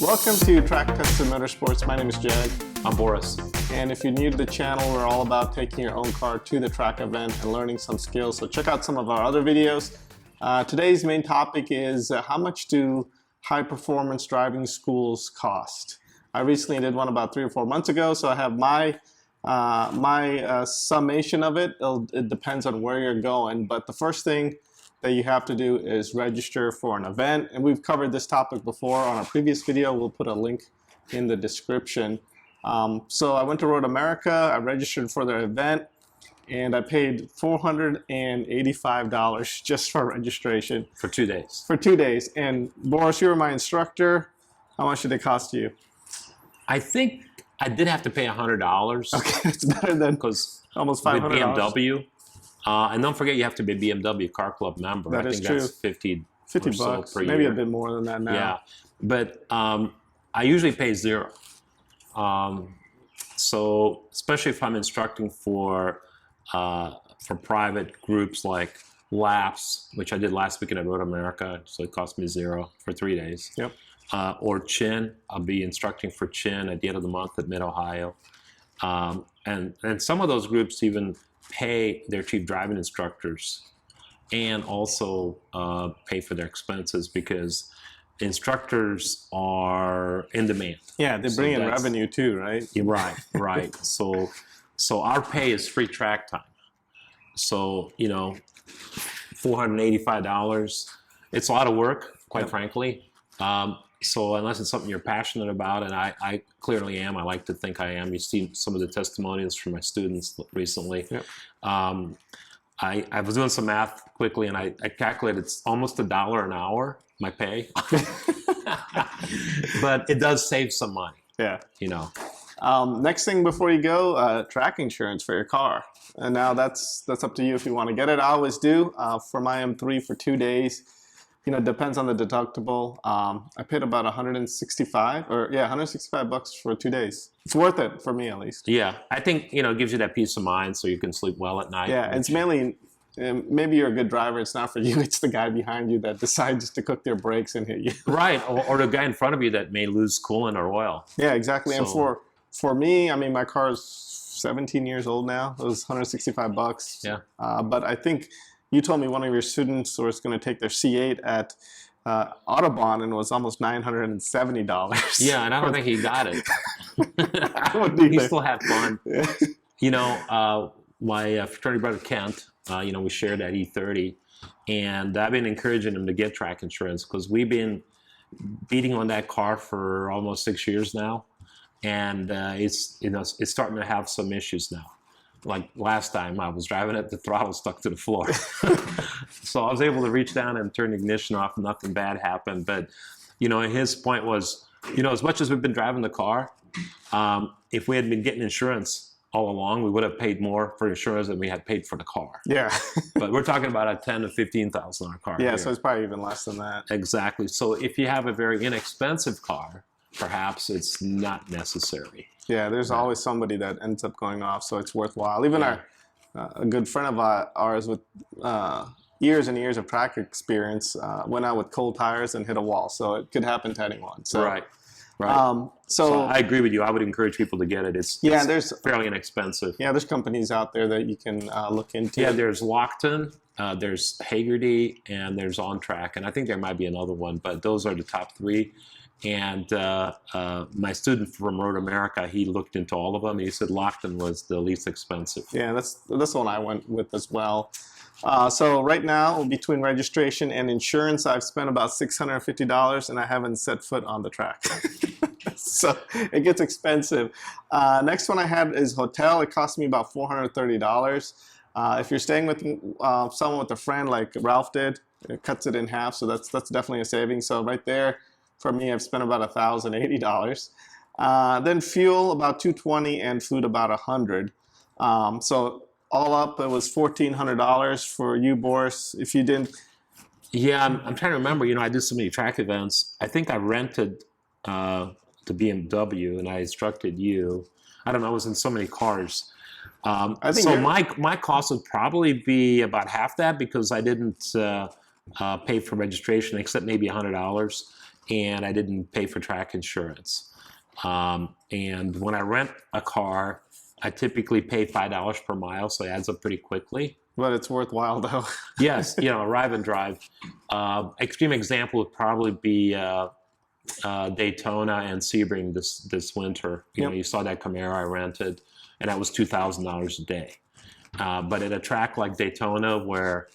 Welcome to Track Tested Motorsports. My name is Jag. I'm Boris. And if you're new to the channel, we're all about taking your own car to the track event and learning some skills. So check out some of our other videos. Today's main topic is how much do high performance driving schools cost? I recently did one about 3 or 4 months ago, so I have my summation of it. It depends on where you're going, but the first thing that you have to do is register for an event. And we've covered this topic before on a previous video. We'll put a link in the description. So I went to Road America, I registered for their event, and I paid $485 just for registration. For 2 days. For 2 days. And Boris, you were my instructor. How much did it cost you? I think I did have to pay $100. Okay, it's better than almost $500. With BMW. And don't forget you have to be a BMW Car Club member. That is true. That's 50 bucks, per maybe year. a bit more than that now. Yeah, but I usually pay $0. So especially if I'm instructing for private groups like laps, which I did last weekend at Road America, so it cost me $0 for 3 days. Yep. Or Chin, I'll be instructing for Chin at the end of the month at Mid-Ohio. And some of those groups even pay their chief driving instructors and also pay for their expenses because instructors are in demand. Yeah, they bring in revenue too, right? Right, right. So our pay is free track time. So, you know, $485, it's a lot of work, quite frankly. So unless it's something you're passionate about, and I clearly am, I like to think I am. You've seen some of the testimonials from my students recently. Yep. I was doing some math quickly, and I calculated it's almost $1 an hour, my pay. But it does save some money. Yeah. You know. Next thing before you go, track insurance for your car. And now that's up to you if you want to get it. I always do. For my M3 for 2 days. You know, it depends on the deductible. I paid about $165 for 2 days. It's worth it for me, at least. Yeah, I think, you know, it gives you that peace of mind so you can sleep well at night. Yeah, it's mainly, maybe you're a good driver, it's not for you, it's the guy behind you that decides to cook their brakes and hit you. Right, or the guy in front of you that may lose coolant or oil. Yeah, exactly. So, and for me, I mean, my car is 17 years old now. It was $165. Yeah. But I think you told me one of your students was going to take their C8 at Autobahn and it was almost $970. Yeah, and I don't think he got it. I wouldn't either. He still had fun. Yeah. You know, my fraternity brother Kent, you know, we shared that E30, and I've been encouraging him to get track insurance because we've been beating on that car for almost 6 years now, and it's starting to have some issues now. Like last time I was driving it, the throttle stuck to the floor. So I was able to reach down and turn the ignition off and nothing bad happened. But, you know, his point was, you know, as much as we've been driving the car, if we had been getting insurance all along, we would have paid more for insurance than we had paid for the car. Yeah. But we're talking about a $10,000 to $15,000 car. Yeah, here. so it's probably even less than that. Exactly. So if you have a very inexpensive car, perhaps it's not necessary. Yeah, there's always somebody that ends up going off, so it's worthwhile. Even a good friend of ours with years and years of track experience went out with cold tires and hit a wall, so it could happen to anyone. So, right. So I agree with you. I would encourage people to get it. It's there's fairly inexpensive. Yeah, there's companies out there that you can look into. Yeah, there's Lockton, there's Hagerty, and there's OnTrack, and I think there might be another one, but those are the top 3. And my student from Road America, he looked into all of them. And he said Lockton was the least expensive. Yeah, that's the one I went with as well. So right now, between registration and insurance, I've spent about $650, and I haven't set foot on the track. So it gets expensive. Next one I had is hotel. It cost me about $430. If you're staying with someone with a friend like Ralph did, it cuts it in half. So that's definitely a saving. So right there, for me, I've spent about $1,080. Then fuel about $220 and food about $100. So all up, it was $1,400 for you, Boris. If you didn't, yeah, I'm trying to remember. You know, I do so many track events. I think I rented the BMW and I instructed you. I don't know. I was in so many cars. I think so. My cost would probably be about half that because I didn't pay for registration except maybe $100. and I didn't pay for track insurance. And when I rent a car, I typically pay $5 per mile, so it adds up pretty quickly. But it's worthwhile though. Yes, you know, arrive and drive. Extreme example would probably be Daytona and Sebring this winter. You know, you saw that Camaro I rented, and that was $2,000 a day. But at a track like Daytona, where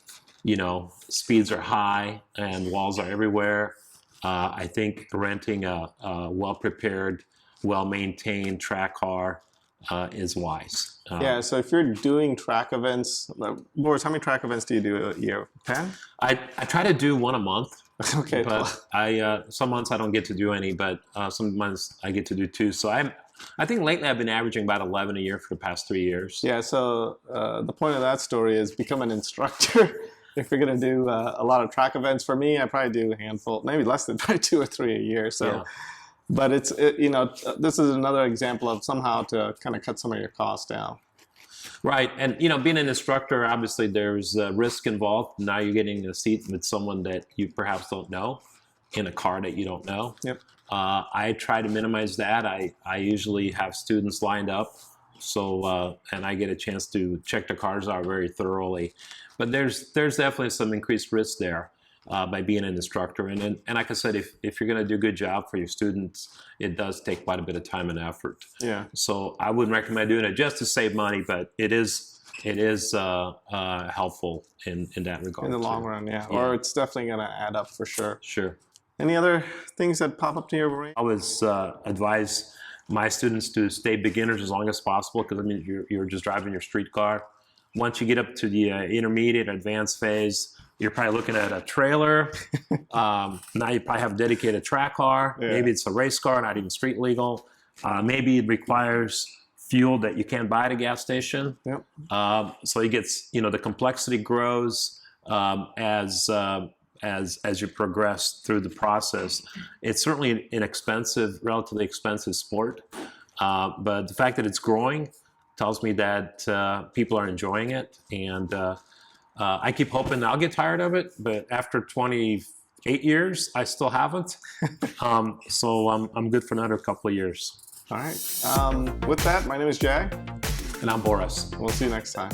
you know speeds are high and walls are everywhere, I think renting a well-prepared, well-maintained track car is wise. Yeah, so if you're doing track events, Boris, how many track events do you do a year? 10? I try to do one a month. Okay. But some months I don't get to do any, but some months I get to do 2. So I think lately I've been averaging about 11 a year for the past 3 years. Yeah, so the point of that story is become an instructor. If you're going to do a lot of track events, for me, I probably do a handful, maybe less than probably 2 or 3 a year. So. Yeah. But you know, this is another example of somehow to kind of cut some of your costs down. Right, and you know, being an instructor, obviously there's risk involved. Now you're getting a seat with someone that you perhaps don't know, in a car that you don't know. Yep. I try to minimize that. I usually have students lined up, so and I get a chance to check the cars out very thoroughly. But there's definitely some increased risk there. By being an instructor, and like I said, if you're going to do a good job for your students, it does take quite a bit of time and effort. Yeah. So I wouldn't recommend doing it just to save money, but it is helpful in that regard. In the long run, yeah. Or it's definitely going to add up for sure. Sure. Any other things that pop up to your brain? I always advise my students to stay beginners as long as possible, because I mean you're just driving your street car. Once you get up to the intermediate, advanced phase, you're probably looking at a trailer. Now you probably have a dedicated track car. Yeah. Maybe it's a race car, not even street legal. Maybe it requires fuel that you can't buy at a gas station. Yep. So it gets, you know, the complexity grows as you progress through the process. It's certainly an inexpensive, relatively expensive sport, but the fact that it's growing tells me that people are enjoying it, and I keep hoping I'll get tired of it, but after 28 years, I still haven't. So I'm good for another couple of years. All right. With that, my name is Jag. And I'm Boris. We'll see you next time.